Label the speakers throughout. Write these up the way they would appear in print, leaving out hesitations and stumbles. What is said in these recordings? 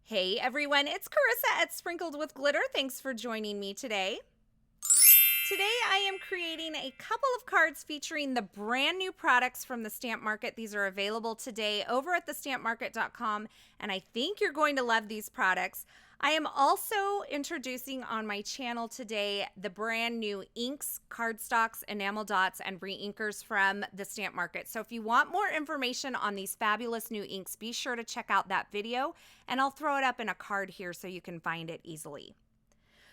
Speaker 1: Hey everyone, it's Carissa at Sprinkled with Glitter. Thanks for joining me today. Today I am creating a couple of cards featuring the brand new products from the Stamp Market. These are available today over at thestampmarket.com, and I think you're going to love these products. I am also introducing on my channel today the brand new inks, cardstocks, enamel dots, and re-inkers from the Stamp Market. So if you want more information on these fabulous new inks, be sure to check out that video, and I'll throw it up in a card here so you can find it easily.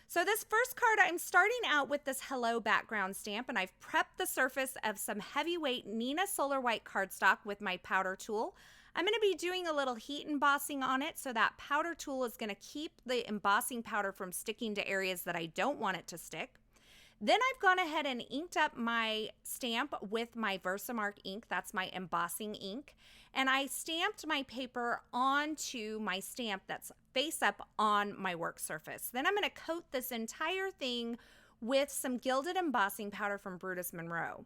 Speaker 1: So this first card, I'm starting out with this Hello background stamp, and I've prepped the surface of some heavyweight Nina Solar White cardstock with my powder tool. I'm going to be doing a little heat embossing on it, so that powder tool is going to keep the embossing powder from sticking to areas that I don't want it to stick. Then I've gone ahead and inked up my stamp with my Versamark ink. That's my embossing ink. And I stamped my paper onto my stamp that's face up on my work surface. Then I'm going to coat this entire thing with some gilded embossing powder from Brutus Monroe.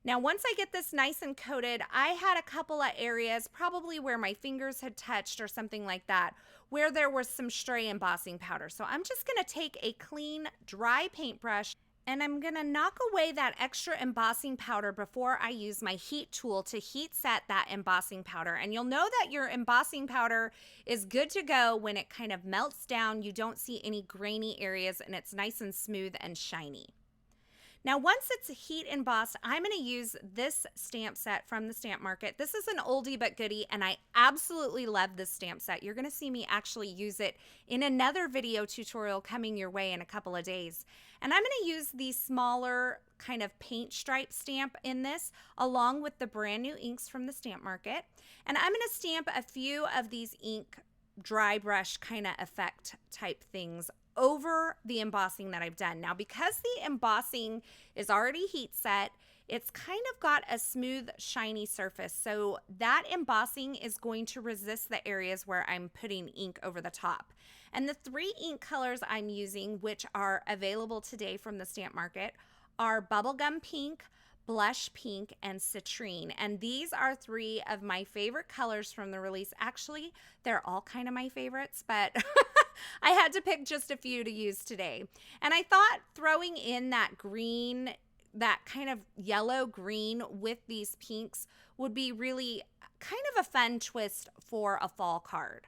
Speaker 1: Now, once I get this nice and coated, I had a couple of areas, probably where my fingers had touched or something like that, where there was some stray embossing powder. So I'm just going to take a clean, dry paintbrush and I'm going to knock away that extra embossing powder before I use my heat tool to heat set that embossing powder. And you'll know that your embossing powder is good to go when it kind of melts down. You don't see any grainy areas and it's nice and smooth and shiny. Now, once it's heat embossed, I'm going to use this stamp set from the Stamp Market. This is an oldie but goodie, and I absolutely love this stamp set. You're going to see me actually use it in another video tutorial coming your way in a couple of days. And I'm going to use the smaller kind of paint stripe stamp in this, along with the brand new inks from the Stamp Market. And I'm going to stamp a few of these ink dry brush kind of effect type things over the embossing that I've done. Now, because the embossing is already heat set, it's kind of got a smooth, shiny surface. So that embossing is going to resist the areas where I'm putting ink over the top. And the three ink colors I'm using, which are available today from the Stamp Market, are Bubblegum Pink, Blush Pink, and Citrine. And these are three of my favorite colors from the release. Actually, they're all kind of my favorites, but I had to pick just a few to use today. And I thought throwing in that green, that kind of yellow green with these pinks would be really kind of a fun twist for a fall card.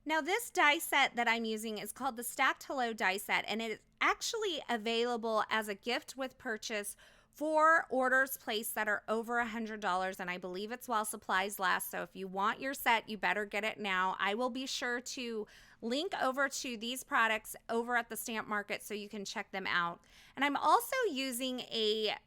Speaker 1: Now, this die set that I'm using is called the Stacked Hello die set, and it is actually available as a gift with purchase for orders placed that are over $100, and I believe it's while supplies last. So if you want your set, you better get it now. I will be sure to link over to these products over at the Stamp Market so you can check them out. And I'm also using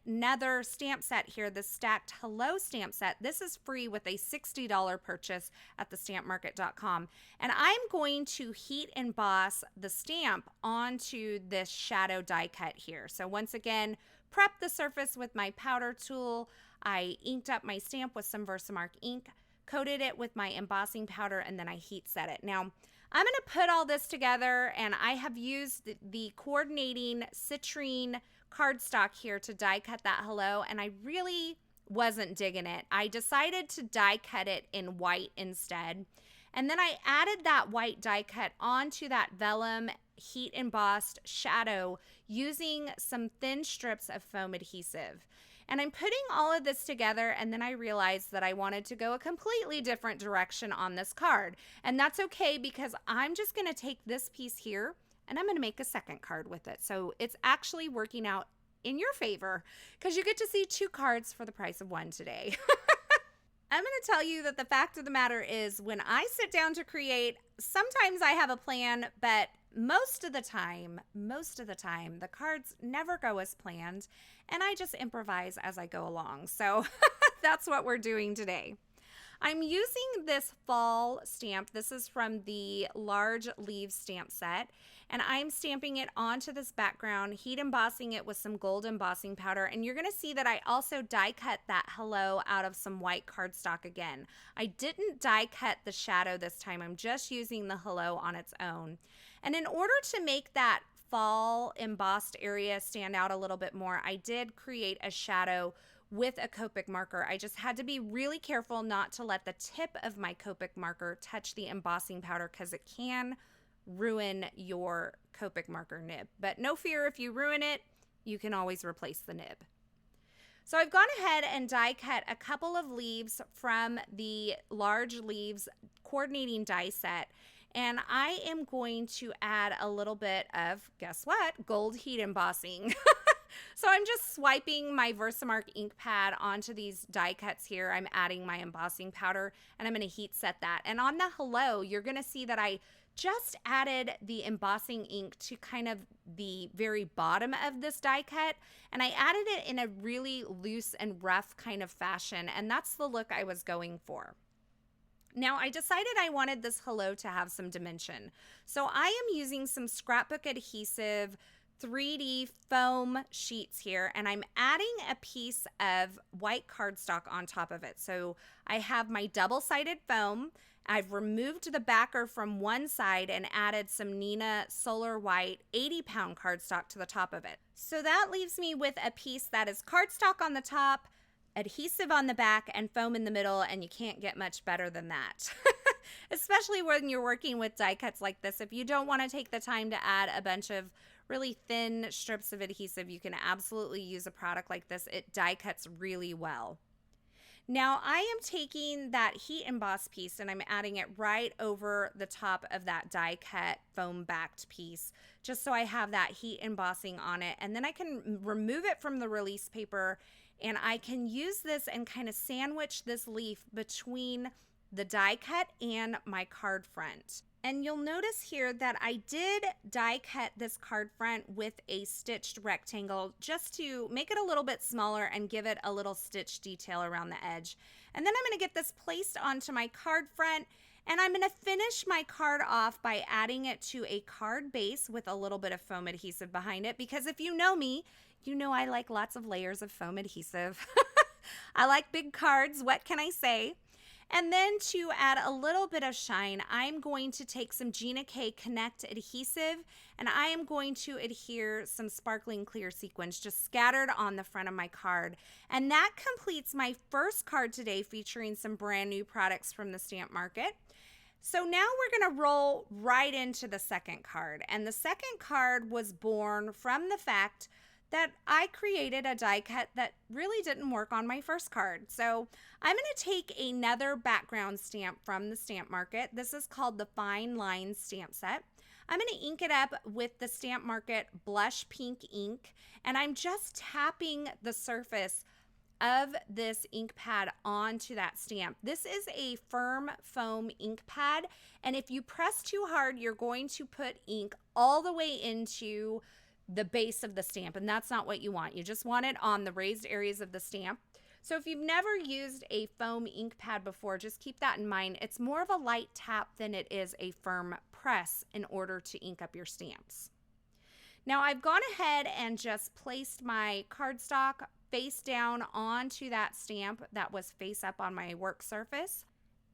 Speaker 1: another stamp set here, the Stacked Hello stamp set. This is free with a $60 purchase at thestampmarket.com. And I'm going to heat emboss the stamp onto this shadow die cut here. So once again, prep the surface with my powder tool. I inked up my stamp with some Versamark ink, coated it with my embossing powder, and then I heat set it. Now, I'm going to put all this together, and I have used the coordinating citrine cardstock here to die cut that hello, and I really wasn't digging it. I decided to die cut it in white instead, and then I added that white die cut onto that vellum heat embossed shadow using some thin strips of foam adhesive. And I'm putting all of this together, and then I realized that I wanted to go a completely different direction on this card. And that's okay, because I'm just going to take this piece here and I'm going to make a second card with it. So it's actually working out in your favor because you get to see two cards for the price of one today. I'm going to tell you that the fact of the matter is, when I sit down to create, sometimes I have a plan, but most of the time, the cards never go as planned, and I just improvise as I go along. So that's what we're doing today. I'm using this fall stamp. This is from the large leaves stamp set, and I'm stamping it onto this background, heat embossing it with some gold embossing powder, and you're going to see that I also die cut that hello out of some white cardstock again. I didn't die cut the shadow this time. I'm just using the hello on its own. And in order to make that fall embossed area stand out a little bit more, I did create a shadow with a Copic marker. I just had to be really careful not to let the tip of my Copic marker touch the embossing powder because it can ruin your Copic marker nib. But no fear, if you ruin it, you can always replace the nib. So I've gone ahead and die cut a couple of leaves from the large leaves coordinating die set. And I am going to add a little bit of, guess what, gold heat embossing. So I'm just swiping my Versamark ink pad onto these die cuts here. I'm adding my embossing powder and I'm going to heat set that. And on the hello, you're going to see that I just added the embossing ink to kind of the very bottom of this die cut. And I added it in a really loose and rough kind of fashion. And that's the look I was going for. Now, I decided I wanted this hello to have some dimension. So I am using some scrapbook adhesive 3D foam sheets here, and I'm adding a piece of white cardstock on top of it. So I have my double-sided foam. I've removed the backer from one side and added some Nina Solar White 80-pound cardstock to the top of it. So that leaves me with a piece that is cardstock on the top, adhesive on the back, and foam in the middle, and you can't get much better than that. Especially when you're working with die cuts like this. If you don't want to take the time to add a bunch of really thin strips of adhesive, you can absolutely use a product like this. It die cuts really well. Now I am taking that heat emboss piece and I'm adding it right over the top of that die cut foam backed piece, just so I have that heat embossing on it. And then I can remove it from the release paper and I can use this and kind of sandwich this leaf between the die cut and my card front. And you'll notice here that I did die cut this card front with a stitched rectangle just to make it a little bit smaller and give it a little stitch detail around the edge. And then I'm going to get this placed onto my card front, and I'm going to finish my card off by adding it to a card base with a little bit of foam adhesive behind it, because if you know me, you know I like lots of layers of foam adhesive. I like big cards, what can I say? And then to add a little bit of shine, I'm going to take some Gina K Connect adhesive and I am going to adhere some sparkling clear sequins just scattered on the front of my card. And that completes my first card today featuring some brand new products from the Stamp Market. So now we're going to roll right into the second card. And the second card was born from the fact that I created a die cut that really didn't work on my first card. So I'm going to take another background stamp from the Stamp Market. This is called the Fine Lines Stamp Set. I'm going to ink it up with the Stamp Market Blush Pink ink, and I'm just tapping the surface of this ink pad onto that stamp. This is a firm foam ink pad, and if you press too hard, you're going to put ink all the way into the base of the stamp, and that's not what you want. You just want it on the raised areas of the stamp. So if you've never used a foam ink pad before, just keep that in mind. It's more of a light tap than it is a firm press in order to ink up your stamps. Now I've gone ahead and just placed my cardstock face down onto that stamp that was face up on my work surface.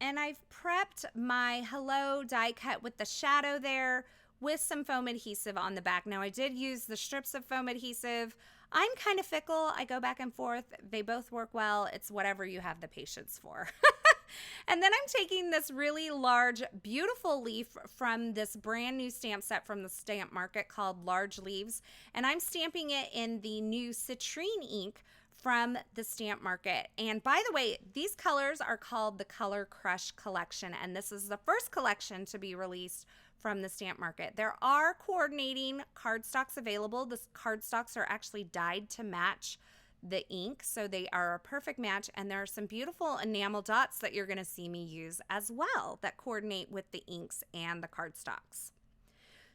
Speaker 1: And I've prepped my hello die cut with the shadow there, with some foam adhesive on the back. Now I did use the strips of foam adhesive. I'm kind of fickle. I go back and forth. They both work well. It's whatever you have the patience for. And then I'm taking this really large, beautiful leaf from this brand new stamp set from the Stamp Market called Large Leaves, and I'm stamping it in the new citrine ink from the Stamp Market. And by the way, these colors are called the Color Crush collection, and this is the first collection to be released from the Stamp Market. There are coordinating cardstocks available. The cardstocks are actually dyed to match the ink, so they are a perfect match, and there are some beautiful enamel dots that you're going to see me use as well that coordinate with the inks and the cardstocks.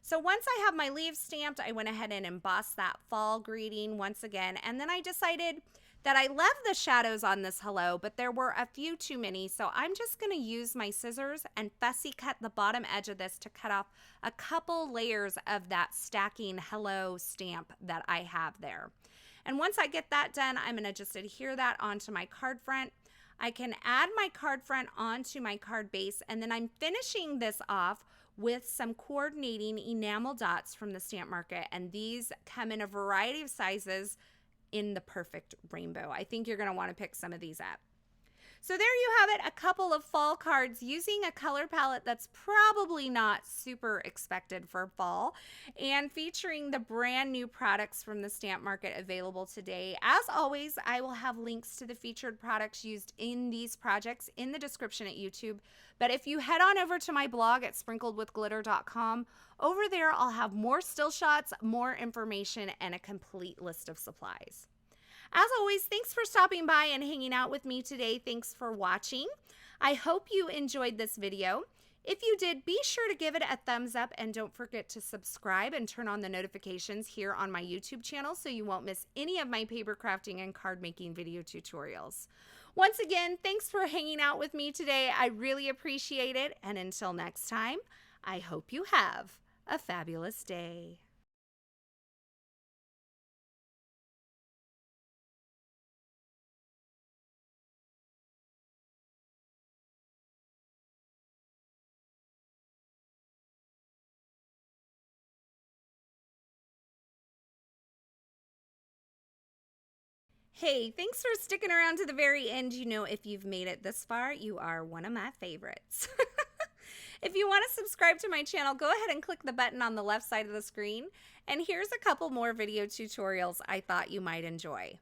Speaker 1: So once I have my leaves stamped, I went ahead and embossed that fall greeting once again, and then I decided that I love the shadows on this hello, but there were a few too many, so I'm just going to use my scissors and fussy cut the bottom edge of this to cut off a couple layers of that stacking hello stamp that I have there. And once I get that done, I'm going to just adhere that onto my card front. I can add my card front onto my card base, and then I'm finishing this off with some coordinating enamel dots from the Stamp Market, and these come in a variety of sizes in the perfect rainbow. I think you're going to want to pick some of these up. So there you have it, a couple of fall cards using a color palette that's probably not super expected for fall, and featuring the brand new products from the stamp market available today. As always, I will have links to the featured products used in these projects in the description at YouTube. But if you head on over to my blog at sprinkledwithglitter.com, over there I'll have more still shots, more information, and a complete list of supplies. As always, thanks for stopping by and hanging out with me today. Thanks for watching. I hope you enjoyed this video. If you did, be sure to give it a thumbs up and don't forget to subscribe and turn on the notifications here on my YouTube channel so you won't miss any of my paper crafting and card making video tutorials. Once again, thanks for hanging out with me today. I really appreciate it. And until next time, I hope you have a fabulous day. Hey, thanks for sticking around to the very end. You know, if you've made it this far, you are one of my favorites. If you want to subscribe to my channel, go ahead and click the button on the left side of the screen. And here's a couple more video tutorials I thought you might enjoy.